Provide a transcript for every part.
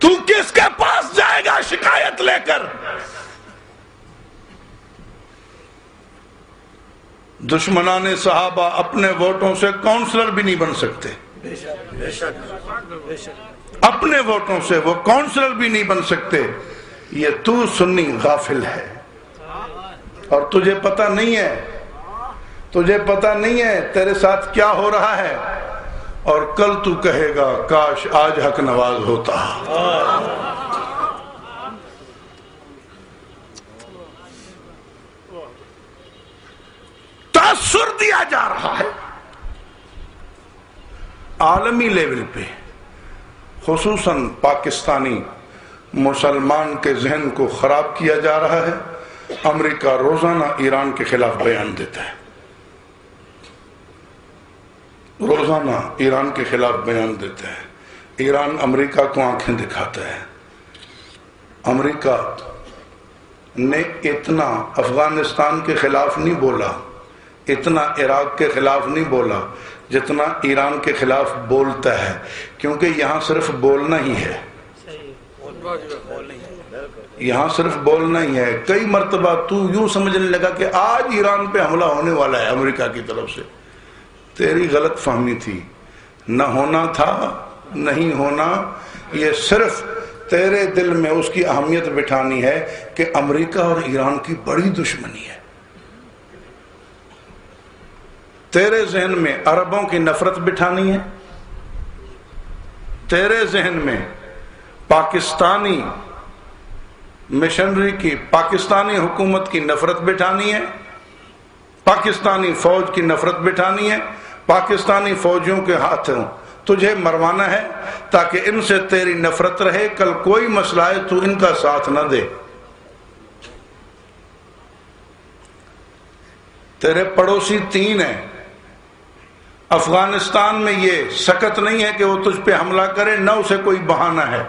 تو کس کے پاس جائے گا شکایت لے کر؟ دشمنان صحابہ اپنے ووٹوں سے کونسلر بھی نہیں بن سکتے، اپنے ووٹوں سے وہ کونسلر بھی نہیں بن سکتے۔ یہ تو سنی غافل ہے اور تجھے پتہ نہیں ہے، تجھے پتہ نہیں ہے تیرے ساتھ کیا ہو رہا ہے، اور کل تو کہے گا کاش آج حق نواز ہوتا۔ تاثر دیا جا رہا ہے عالمی لیول پہ، خصوصاً پاکستانی مسلمان کے ذہن کو خراب کیا جا رہا ہے۔ امریکہ روزانہ ایران کے خلاف بیان دیتا ہے، روزانہ ایران کے خلاف بیان دیتا ہے۔ ایران امریکہ کو آنکھیں دکھاتا ہے۔ امریکہ نے اتنا افغانستان کے خلاف نہیں بولا، اتنا عراق کے خلاف نہیں بولا جتنا ایران کے خلاف بولتا ہے، کیونکہ یہاں صرف بولنا ہی ہے، یہاں صرف بولنا ہی ہے۔ کئی مرتبہ تو یوں سمجھنے لگا کہ آج ایران پہ حملہ ہونے والا ہے امریکہ کی طرف سے، تیری غلط فہمی تھی، نہ ہونا تھا، نہیں ہونا، یہ صرف تیرے دل میں اس کی اہمیت بٹھانی ہے کہ امریکہ اور ایران کی بڑی دشمنی ہے۔ تیرے ذہن میں عربوں کی نفرت بٹھانی ہے، تیرے ذہن میں پاکستانی مشنری کی، پاکستانی حکومت کی نفرت بٹھانی ہے، پاکستانی فوج کی نفرت بٹھانی ہے، پاکستانی فوجیوں کے ہاتھوں تجھے مروانا ہے تاکہ ان سے تیری نفرت رہے، کل کوئی مسئلہ ہے تو ان کا ساتھ نہ دے۔ تیرے پڑوسی تین ہیں، افغانستان میں یہ سکت نہیں ہے کہ وہ تجھ پہ حملہ کرے، نہ اسے کوئی بہانہ ہے،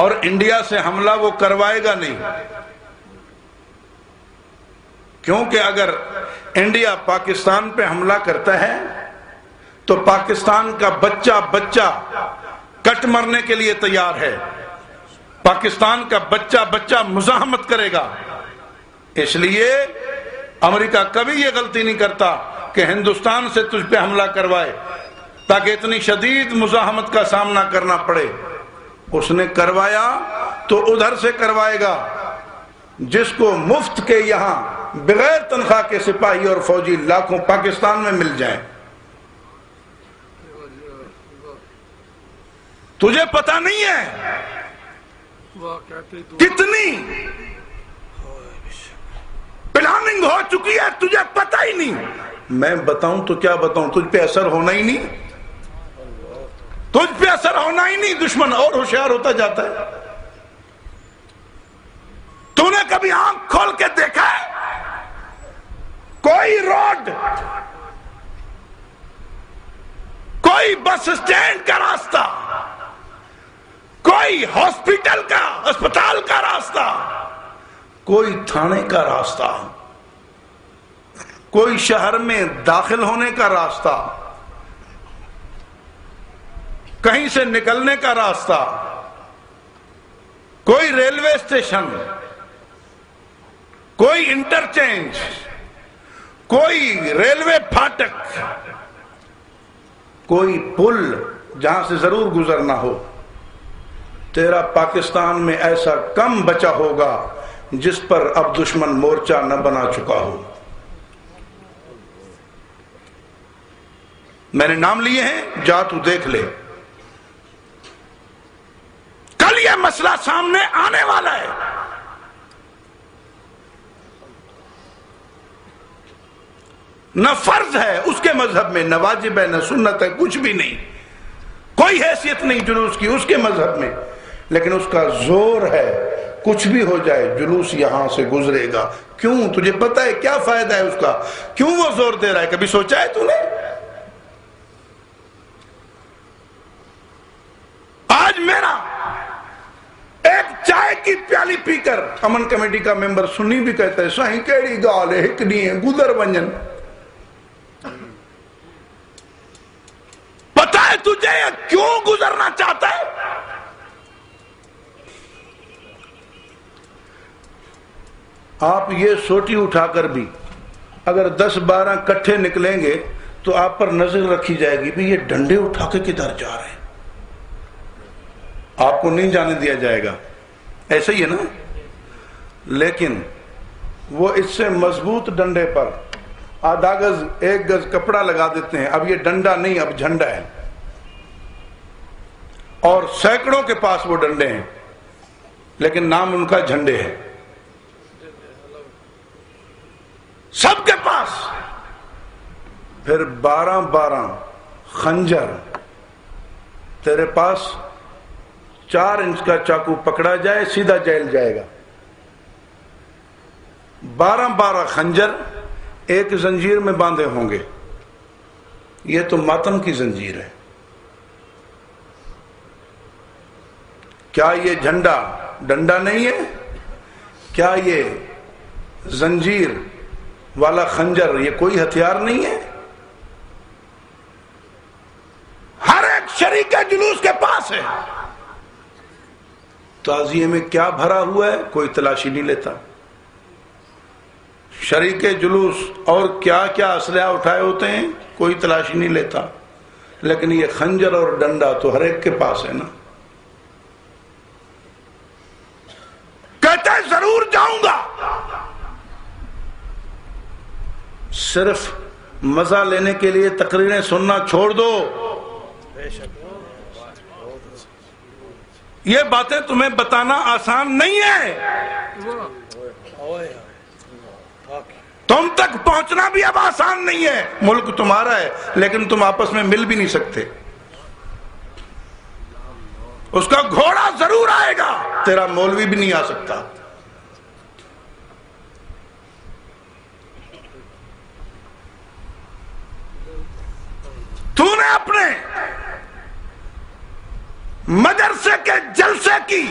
اور انڈیا سے حملہ وہ کروائے گا نہیں، کیونکہ اگر انڈیا پاکستان پہ حملہ کرتا ہے تو پاکستان کا بچہ کٹ مرنے کے لیے تیار ہے، پاکستان کا بچہ مزاحمت کرے گا۔ اس لیے امریکہ کبھی یہ غلطی نہیں کرتا کہ ہندوستان سے تجھ پہ حملہ کروائے تاکہ اتنی شدید مزاحمت کا سامنا کرنا پڑے۔ اس نے کروایا تو ادھر سے کروائے گا، جس کو مفت کے یہاں بغیر تنخواہ کے سپاہی اور فوجی لاکھوں پاکستان میں مل جائیں۔ تجھے پتہ نہیں ہے کتنی پلاننگ ہو چکی ہے، تجھے پتہ ہی نہیں۔ میں بتاؤں تو کیا بتاؤں، تجھ پہ اثر ہونا ہی نہیں، تجھ پہ اثر ہونا ہی نہیں، دشمن اور ہوشیار ہوتا جاتا ہے۔ تو نے کبھی آنکھ کھول کے دیکھا ہے کوئی روڈ، کوئی بس اسٹینڈ کا راستہ، کوئی ہاسپٹل کا، اسپتال کا راستہ، کوئی تھانے کا راستہ، کوئی شہر میں داخل ہونے کا راستہ، کہیں سے نکلنے کا راستہ، کوئی ریلوے اسٹیشن، کوئی انٹرچینج، کوئی ریلوے پھاٹک، کوئی پل جہاں سے ضرور گزرنا ہو، تیرا پاکستان میں ایسا کم بچا ہوگا جس پر اب دشمن مورچہ نہ بنا چکا ہو۔ میں نے نام لیے ہیں، جا تو دیکھ لے، کل یہ مسئلہ سامنے آنے والا ہے۔ نہ فرض ہے اس کے مذہب میں، نہ واجب ہے، نہ سنت ہے، کچھ بھی نہیں، کوئی حیثیت نہیں جلوس کی اس کے مذہب میں، لیکن اس کا زور ہے کچھ بھی ہو جائے جلوس یہاں سے گزرے گا۔ کیوں؟ تجھے پتہ ہے کیا فائدہ ہے اس کا؟ کیوں وہ زور دے رہا ہے؟ کبھی سوچا ہے تو نے؟ آج میرا ایک چائے کی پیالی پی کر امن کمیٹی کا ممبر سنی بھی کہتا ہے سہی کیڑی گال ہے، ہکڑی ہے گزر ونجن۔ پتہ ہے تجھے کیوں گزرنا چاہتا ہے؟ آپ یہ سوٹی اٹھا کر بھی اگر 10-12 کٹھے نکلیں گے تو آپ پر نظر رکھی جائے گی بھی یہ ڈنڈے اٹھا کے کدھر جا رہے ہیں، آپ کو نہیں جانے دیا جائے گا. ایسا ہی ہے نا. لیکن وہ اس سے مضبوط ڈنڈے پر آدھا گز 1 گز کپڑا لگا دیتے ہیں. اب یہ ڈنڈا نہیں، اب جھنڈا ہے. اور سینکڑوں کے پاس وہ ڈنڈے ہیں لیکن نام ان کا جھنڈے ہے. سب کے پاس. پھر 12 خنجر. تیرے پاس 4 انچ کا چاقو پکڑا جائے سیدھا جیل جائے گا. 12 خنجر ایک زنجیر میں باندھے ہوں گے. یہ تو ماتم کی زنجیر ہے. کیا یہ جھنڈا ڈنڈا نہیں ہے؟ کیا یہ زنجیر والا خنجر یہ کوئی ہتھیار نہیں ہے؟ ہر ایک شریک جلوس کے پاس ہے. تعزیے میں کیا بھرا ہوا ہے کوئی تلاشی نہیں لیتا. شریک جلوس اور کیا کیا اسلحہ اٹھائے ہوتے ہیں کوئی تلاشی نہیں لیتا. لیکن یہ خنجر اور ڈنڈا تو ہر ایک کے پاس ہے نا. کہتے ہیں ضرور جاؤں گا. صرف مزہ لینے کے لیے تقریریں سننا چھوڑ دو. یہ باتیں تمہیں بتانا آسان نہیں ہے. تم تک پہنچنا بھی اب آسان نہیں ہے. ملک تمہارا ہے لیکن تم آپس میں مل بھی نہیں سکتے. اس کا گھوڑا ضرور آئے گا، تیرا مولوی بھی نہیں آ سکتا. تو نے اپنے مدرسے کے جلسے کی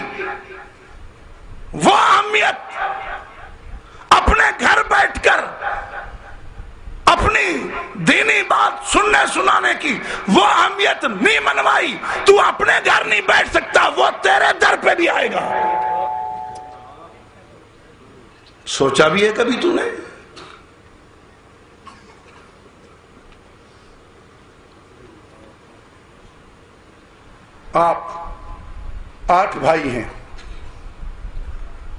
وہ اہمیت اپنے گھر بیٹھ کر اپنی دینی بات سننے سنانے کی وہ اہمیت نہیں منوائی. تو اپنے گھر نہیں بیٹھ سکتا، وہ تیرے در پہ بھی آئے گا. سوچا بھی ہے کبھی تو نے؟ آپ 8 بھائی ہیں،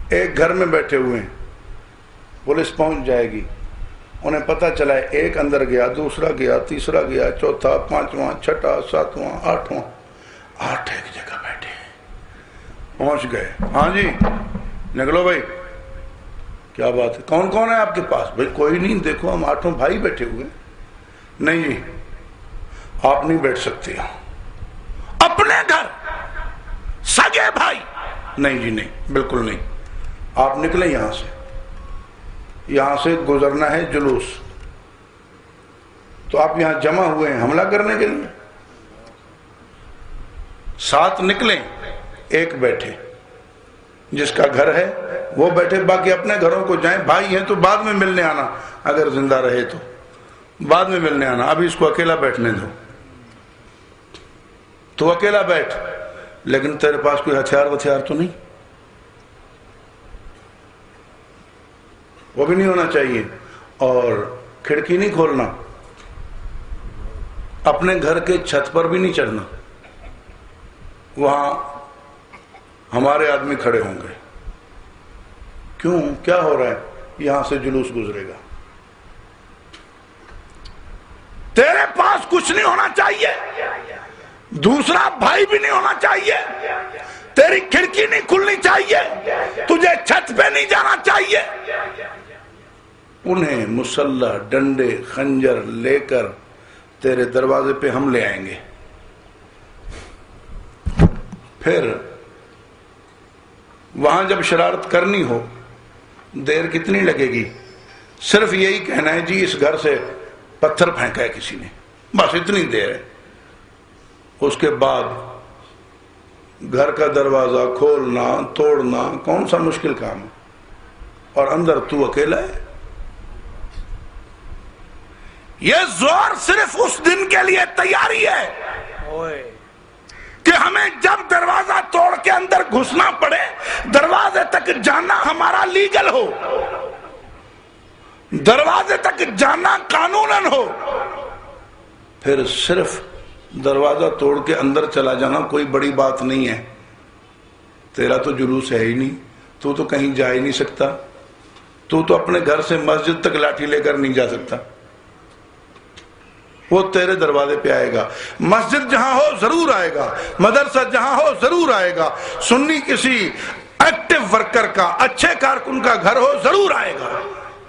ایک گھر میں بیٹھے ہوئے ہیں. پولیس پہنچ جائے گی. انہیں پتہ چلا ہے ایک اندر گیا، دوسرا گیا، تیسرا گیا، چوتھا، 5واں، 6واں، 7واں، 8واں. 8 ایک جگہ بیٹھے ہیں. پہنچ گئے. ہاں جی نکلو بھائی. کیا بات ہے؟ کون کون ہے آپ کے پاس؟ بھائی کوئی نہیں، دیکھو ہم 8 بھائی بیٹھے ہوئے. نہیں جی آپ نہیں بیٹھ سکتے. اپنے گھر سگے بھائی؟ نہیں جی نہیں، بالکل نہیں. آپ نکلیں یہاں سے. یہاں سے گزرنا ہے جلوس. تو آپ یہاں جمع ہوئے ہیں حملہ کرنے کے لیے. 7 نکلیں، ایک بیٹھے. جس کا گھر ہے وہ بیٹھے، باقی اپنے گھروں کو جائیں. بھائی ہیں تو بعد میں ملنے آنا، اگر زندہ رہے تو بعد میں ملنے آنا. ابھی اس کو اکیلا بیٹھنے دو. تو اکیلا بیٹھ، لیکن تیرے پاس کوئی ہتھیار تو نہیں. وہ بھی نہیں ہونا چاہیے. اور کھڑکی نہیں کھولنا. اپنے گھر کے چھت پر بھی نہیں چڑھنا. وہاں ہمارے آدمی کھڑے ہوں گے. کیوں؟ کیا ہو رہا ہے؟ یہاں سے جلوس گزرے گا. تیرے پاس کچھ نہیں ہونا چاہیے، دوسرا بھائی بھی نہیں ہونا چاہیے، تیری کھڑکی نہیں کھلنی چاہیے، تجھے چھت پہ نہیں جانا چاہیے. انہیں مسلح، ڈنڈے، خنجر لے کر تیرے دروازے پہ ہم لے آئیں گے. پھر وہاں جب شرارت کرنی ہو، دیر کتنی لگے گی؟ صرف یہی کہنا ہے جی اس گھر سے پتھر پھینکا ہے کسی نے، بس اتنی دیر ہے. اس کے بعد گھر کا دروازہ کھولنا توڑنا کون سا مشکل کام ہے؟ اور اندر تو اکیلا ہے. یہ زور صرف اس دن کے لیے تیاری ہے ہمیں جب دروازہ توڑ کے اندر گھسنا پڑے، دروازے تک جانا ہمارا لیگل ہو، دروازے تک جانا قانوناً ہو، پھر صرف دروازہ توڑ کے اندر چلا جانا کوئی بڑی بات نہیں ہے. تیرا تو جلوس ہے ہی نہیں، تو کہیں جا ہی نہیں سکتا، تو اپنے گھر سے مسجد تک لاٹھی لے کر نہیں جا سکتا. وہ تیرے دروازے پہ آئے گا. مسجد جہاں ہو ضرور آئے گا، مدرسہ جہاں ہو ضرور آئے گا، سنی کسی ایکٹیو ورکر کا، اچھے کارکن کا گھر ہو ضرور آئے گا.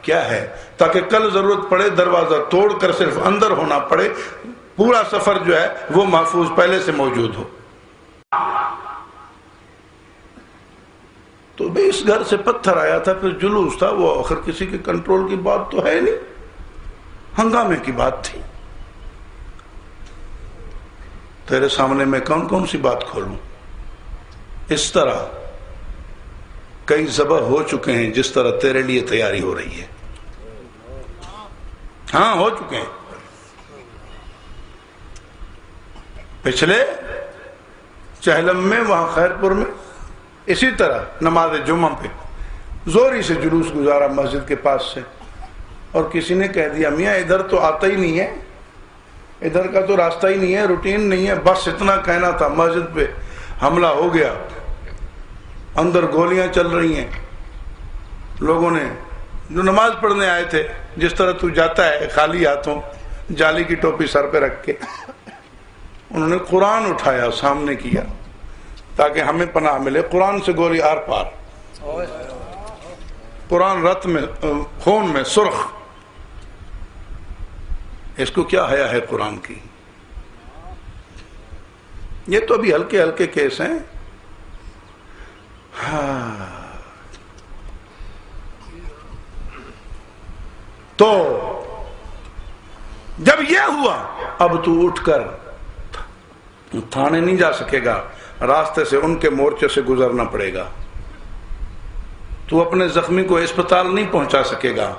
کیا ہے؟ تاکہ کل ضرورت پڑے دروازہ توڑ کر صرف اندر ہونا پڑے، پورا سفر جو ہے وہ محفوظ پہلے سے موجود ہو. تو بھی اس گھر سے پتھر آیا تھا، پھر جلوس تھا، وہ آخر کسی کے کنٹرول کی بات تو ہے نہیں، ہنگامے کی بات تھی. تیرے سامنے میں کون کون سی بات کھولوں؟ اس طرح کئی ذبح ہو چکے ہیں جس طرح تیرے لیے تیاری ہو رہی ہے. ہاں ہو چکے ہیں. پچھلے چہلم میں، وہاں خیرپور میں، اسی طرح نماز جمعہ پہ زوری سے جلوس گزارا مسجد کے پاس سے، اور کسی نے کہہ دیا میاں ادھر تو آتا ہی نہیں ہے، ادھر کا تو راستہ ہی نہیں ہے، روٹین نہیں ہے. بس اتنا کہنا تھا، مسجد پہ حملہ ہو گیا، اندر گولیاں چل رہی ہیں. لوگوں نے جو نماز پڑھنے آئے تھے، جس طرح تو جاتا ہے خالی ہاتھوں، جالی کی ٹوپی سر پہ رکھ کے، انہوں نے قرآن اٹھایا، سامنے کیا تاکہ ہمیں پناہ ملے. قرآن سے گولی آر پار، قرآن رت میں، خون میں سرخ. اس کو کیا حیا ہے قرآن کی؟ یہ تو ابھی ہلکے ہلکے کیس ہیں. تو جب یہ ہوا، اب تو اٹھ کر تھانے نہیں جا سکے گا، راستے سے ان کے مورچے سے گزرنا پڑے گا. تو اپنے زخمی کو اسپتال نہیں پہنچا سکے گا،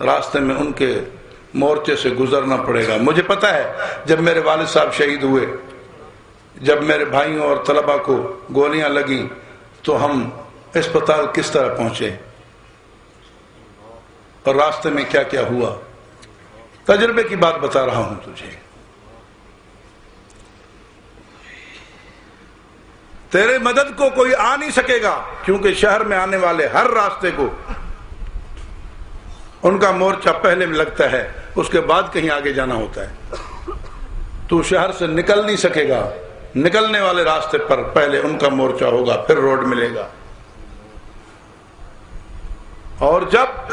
راستے میں ان کے مورچے سے گزرنا پڑے گا. مجھے پتا ہے جب میرے والد صاحب شہید ہوئے، جب میرے بھائیوں اور طلبہ کو گولیاں لگیں، تو ہم اسپتال کس طرح پہنچے اور راستے میں کیا کیا ہوا. تجربے کی بات بتا رہا ہوں تجھے. تیرے مدد کو کوئی آ نہیں سکے گا، کیونکہ شہر میں آنے والے ہر راستے کو ان کا مورچہ پہلے میں لگتا ہے، اس کے بعد کہیں آگے جانا ہوتا ہے. تو شہر سے نکل نہیں سکے گا، نکلنے والے راستے پر پہلے ان کا مورچہ ہوگا، پھر روڈ ملے گا. اور جب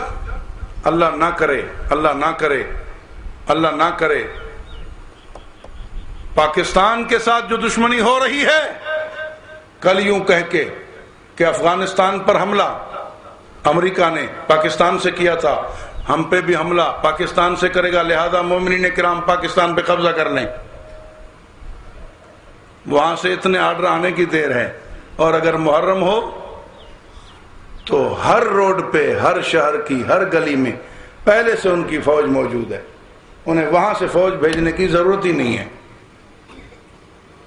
اللہ نہ کرے، اللہ نہ کرے، اللہ نہ کرے، پاکستان کے ساتھ جو دشمنی ہو رہی ہے، کل یوں کہہ کے کہ افغانستان پر حملہ امریکہ نے پاکستان سے کیا تھا، ہم پہ بھی حملہ پاکستان سے کرے گا، لہذا مومنین کرام پاکستان پہ قبضہ کر لیں. وہاں سے اتنے آرڈر آنے کی دیر ہے. اور اگر محرم ہو تو ہر روڈ پہ، ہر شہر کی ہر گلی میں پہلے سے ان کی فوج موجود ہے، انہیں وہاں سے فوج بھیجنے کی ضرورت ہی نہیں ہے.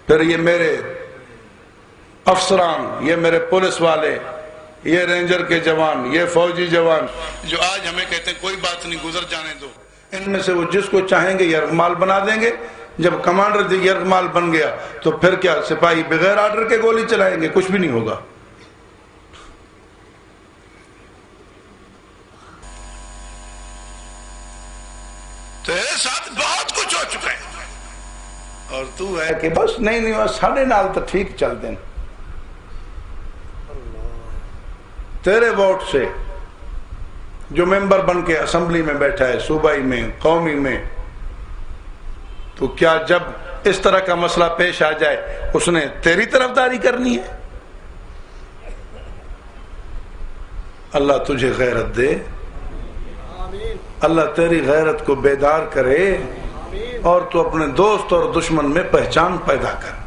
پھر یہ میرے افسران، یہ میرے پولیس والے، یہ رینجر کے جوان، یہ فوجی جوان جو آج ہمیں کہتے ہیں کوئی بات نہیں گزر جانے دو، ان میں سے وہ جس کو چاہیں گے یرغمال بنا دیں گے. جب کمانڈر یرغمال بن گیا تو پھر کیا سپاہی بغیر آرڈر کے گولی چلائیں گے؟ کچھ بھی نہیں ہوگا. تیرے ساتھ بہت کچھ ہو چکا ہے اور تو ہے کہ بس نہیں بس ساڑھے نال تو ٹھیک چل دیں. تیرے ووٹ سے جو ممبر بن کے اسمبلی میں بیٹھا ہے، صوبائی میں، قومی میں، تو کیا جب اس طرح کا مسئلہ پیش آ جائے اس نے تیری طرفداری کرنی ہے؟ اللہ تجھے غیرت دے، اللہ تیری غیرت کو بیدار کرے، اور تو اپنے دوست اور دشمن میں پہچان پیدا کر.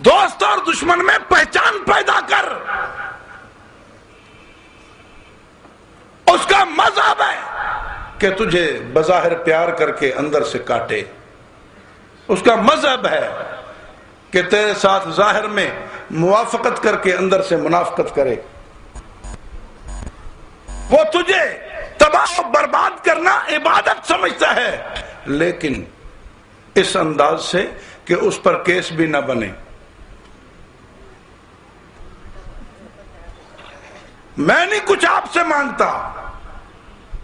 دوست اور دشمن میں پہچان پیدا کر. اس کا مذہب ہے کہ تجھے بظاہر پیار کر کے اندر سے کاٹے. اس کا مذہب ہے کہ تیرے ساتھ ظاہر میں موافقت کر کے اندر سے منافقت کرے. وہ تجھے تباہ و برباد کرنا عبادت سمجھتا ہے، لیکن اس انداز سے کہ اس پر کیس بھی نہ بنے. میں نہیں کچھ آپ سے مانگتا،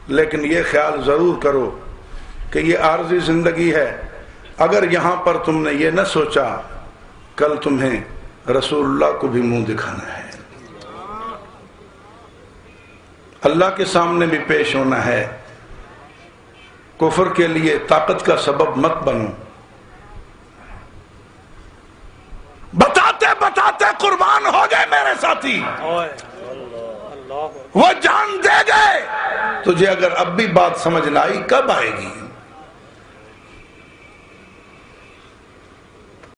لیکن یہ خیال ضرور کرو کہ یہ عارضی زندگی ہے. اگر یہاں پر تم نے یہ نہ سوچا کل تمہیں رسول اللہ کو بھی منہ دکھانا ہے، اللہ کے سامنے بھی پیش ہونا ہے. کفر کے لیے طاقت کا سبب مت بنو. بتاتے بتاتے قربان ہو گئے میرے ساتھی، وہ جان دے گئے. تجھے اگر اب بھی بات سمجھ نہ آئی کب آئے گی؟